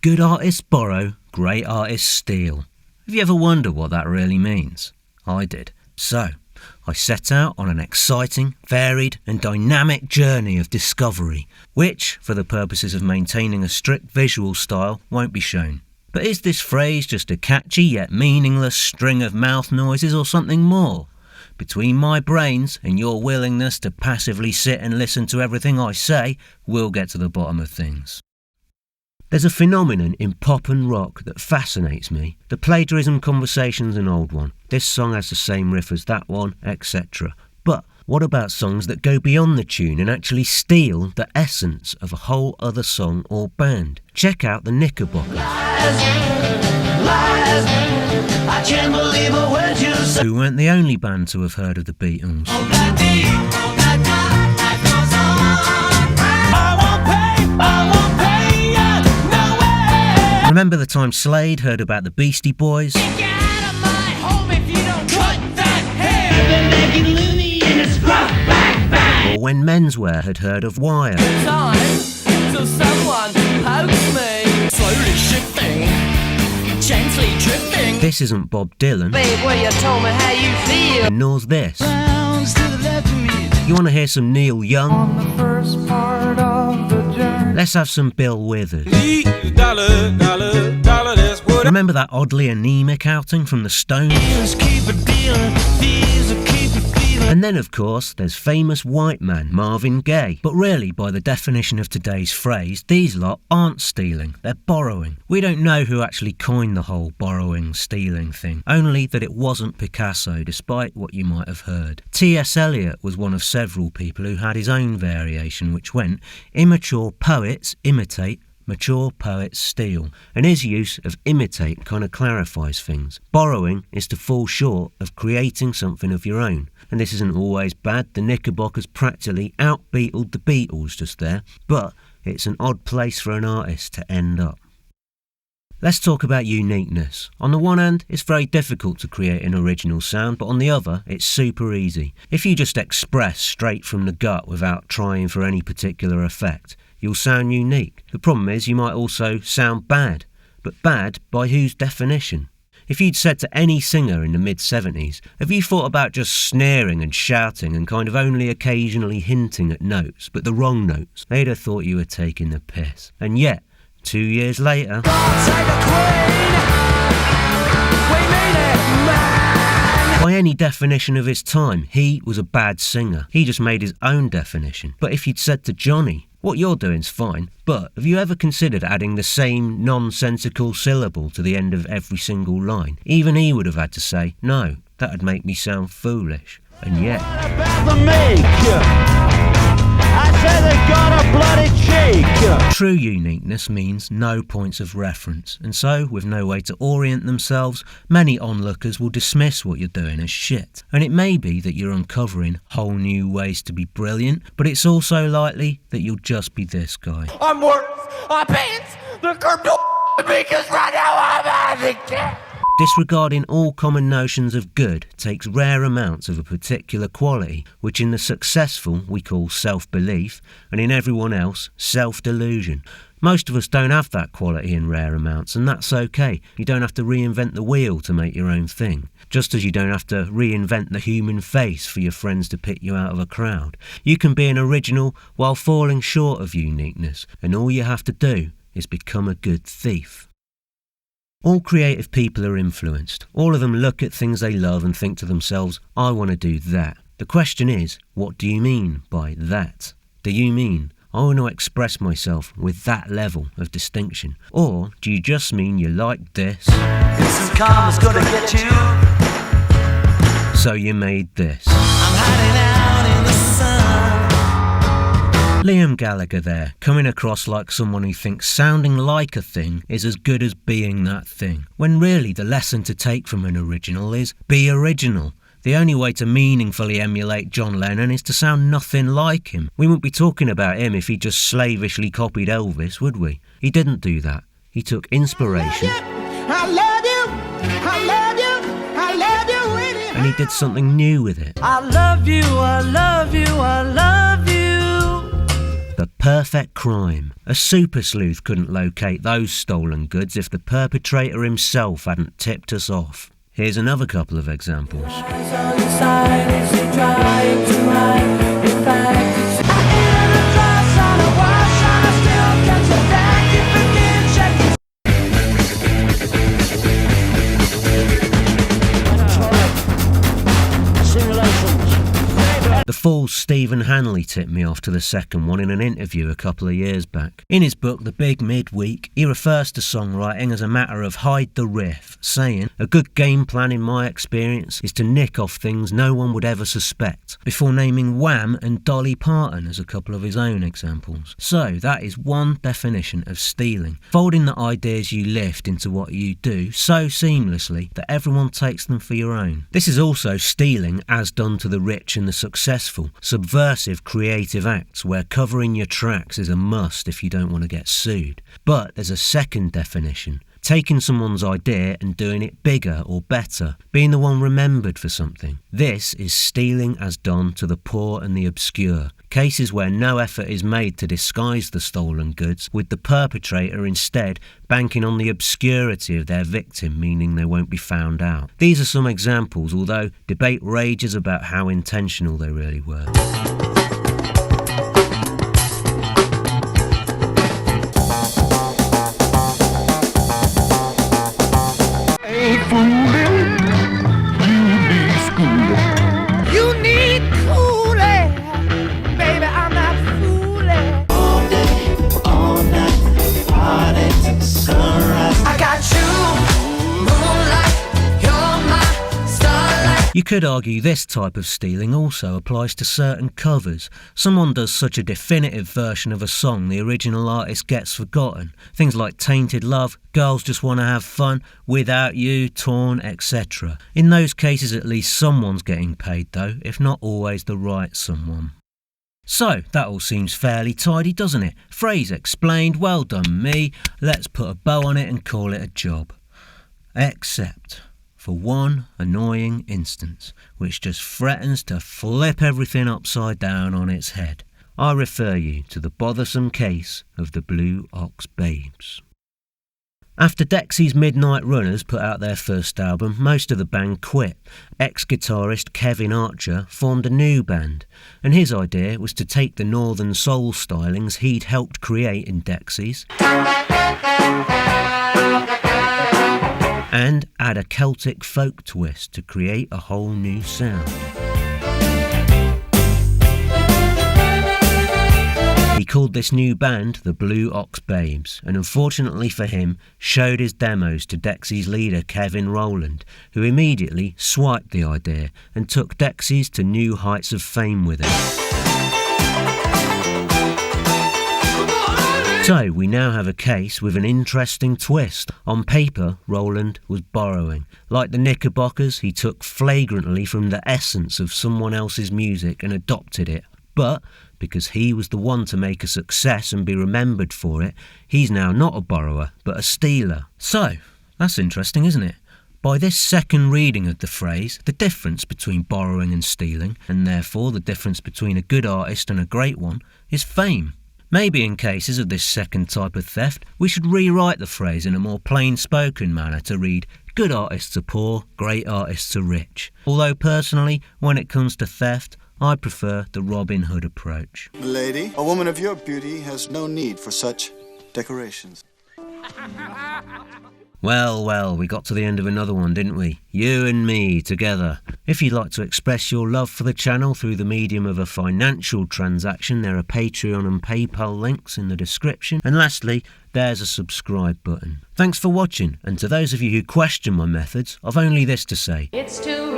Good artists borrow, great artists steal. Have you ever wondered what that really means? I did. So, I set out on an exciting, varied and dynamic journey of discovery, which, for the purposes of maintaining a strict visual style, won't be shown. But is this phrase just a catchy yet meaningless string of mouth noises or something more? Between my brains and your willingness to passively sit and listen to everything I say, we'll get to the bottom of things. There's a phenomenon in pop and rock that fascinates me. The plagiarism conversation's an old one. This song has the same riff as that one, etc. But what about songs that go beyond the tune and actually steal the essence of a whole other song or band? Check out the Knickerbockers. Lies, I can't believe a word you say. Who weren't the only band to have heard of the Beatles. Remember the time Slade heard about the Beastie Boys? Get out of my home if you don't cut that hair! Or when Menswear had heard of Wire. Time till someone pokes me. Slowly shifting, gently drifting. This isn't Bob Dylan. Babe, well, you told me how you feel. And nor's this. You want to hear some Neil Young? On the first part of the journey. Let's have some Bill Withers. Remember that oddly anemic outing from the Stones? And then, of course, there's famous white man Marvin Gaye. But really, by the definition of today's phrase, these lot aren't stealing, they're borrowing. We don't know who actually coined the whole borrowing, stealing thing, only that it wasn't Picasso, despite what you might have heard. T.S. Eliot was one of several people who had his own variation, which went, immature poets imitate, mature poets steal, and his use of imitate kind of clarifies things. Borrowing is to fall short of creating something of your own, and this isn't always bad. The Knickerbockers practically out-Beatled the Beatles just there, but it's an odd place for an artist to end up. Let's talk about uniqueness. On the one hand, it's very difficult to create an original sound, but on the other, it's super easy. If you just express straight from the gut without trying for any particular effect, you'll sound unique. The problem is you might also sound bad, but bad by whose definition? If you'd said to any singer in the mid-70s, have you thought about just sneering and shouting and kind of only occasionally hinting at notes, but the wrong notes, they'd have thought you were taking the piss. And yet, 2 years later, by any definition of his time, he was a bad singer. He just made his own definition. But if you'd said to Johnny, what you're doing's fine, but have you ever considered adding the same nonsensical syllable to the end of every single line? Even he would have had to say, no, that'd make me sound foolish. And yet, true uniqueness means no points of reference, and so, with no way to orient themselves, many onlookers will dismiss what you're doing as shit. And it may be that you're uncovering whole new ways to be brilliant, but it's also likely that you'll just be this guy. I'm worth my pants, the curb because right now I'm having it. Disregarding all common notions of good takes rare amounts of a particular quality, which in the successful we call self-belief, and in everyone else, self-delusion. Most of us don't have that quality in rare amounts, and that's okay. You don't have to reinvent the wheel to make your own thing, just as you don't have to reinvent the human face for your friends to pick you out of a crowd. You can be an original while falling short of uniqueness, and all you have to do is become a good thief. All creative people are influenced. All of them look at things they love and think to themselves, I want to do that. The question is, what do you mean by that? Do you mean, I want to express myself with that level of distinction? Or do you just mean you like this? This is karma's gonna get you. So you made this. I'm hiding out in the sun. Liam Gallagher there, coming across like someone who thinks sounding like a thing is as good as being that thing, when really the lesson to take from an original is be original. The only way to meaningfully emulate John Lennon is to sound nothing like him. We wouldn't be talking about him if he just slavishly copied Elvis, would we? He didn't do that. He took inspiration. I love you, I love you, I love you, and he did something new with it. I love you, I love you, I love you. The the perfect crime. A super sleuth couldn't locate those stolen goods if the perpetrator himself hadn't tipped us off. Here's another couple of examples. The fool Stephen Hanley tipped me off to the second one in an interview a couple of years back. In his book The Big Midweek, he refers to songwriting as a matter of hide the riff, saying, "A good game plan in my experience is to nick off things no one would ever suspect," before naming Wham and Dolly Parton as a couple of his own examples. So that is one definition of stealing, folding the ideas you lift into what you do so seamlessly that everyone takes them for your own. This is also stealing as done to the rich and the successful, subversive creative acts where covering your tracks is a must if you don't want to get sued. But there's a second definition: taking someone's idea and doing it bigger or better, being the one remembered for something. This is stealing as done to the poor and the obscure, cases where no effort is made to disguise the stolen goods, with the perpetrator instead banking on the obscurity of their victim, meaning they won't be found out. These are some examples, although debate rages about how intentional they really were. You could argue this type of stealing also applies to certain covers. Someone does such a definitive version of a song the original artist gets forgotten. Things like Tainted Love, Girls Just Wanna Have Fun, Without You, Torn, etc. In those cases at least someone's getting paid though, if not always the right someone. So, that all seems fairly tidy, doesn't it? Phrase explained, well done me, let's put a bow on it and call it a job. Except for one annoying instance, which just threatens to flip everything upside down on its head. I refer you to the bothersome case of the Blue Ox Babes. After Dexys Midnight Runners put out their first album, most of the band quit. Ex-guitarist Kevin Archer formed a new band, and his idea was to take the northern soul stylings he'd helped create in Dexys and add a Celtic folk twist to create a whole new sound. He called this new band the Blue Ox Babes, and unfortunately for him, showed his demos to Dexys leader Kevin Rowland, who immediately swiped the idea and took Dexys to new heights of fame with him. So we now have a case with an interesting twist. On paper, Rowland was borrowing. Like the Knickerbockers, he took flagrantly from the essence of someone else's music and adopted it. But because he was the one to make a success and be remembered for it, he's now not a borrower, but a stealer. So, that's interesting, isn't it? By this second reading of the phrase, the difference between borrowing and stealing, and therefore the difference between a good artist and a great one, is fame. Maybe in cases of this second type of theft, we should rewrite the phrase in a more plain-spoken manner to read, good artists are poor, great artists are rich. Although personally, when it comes to theft, I prefer the Robin Hood approach. Lady, a woman of your beauty has no need for such decorations. Well, we got to the end of another one, didn't we? You and me together. If you'd like to express your love for the channel through the medium of a financial transaction, there are Patreon and PayPal links in the description. And lastly, there's a subscribe button. Thanks for watching, and to those of you who question my methods, I've only this to say. It's too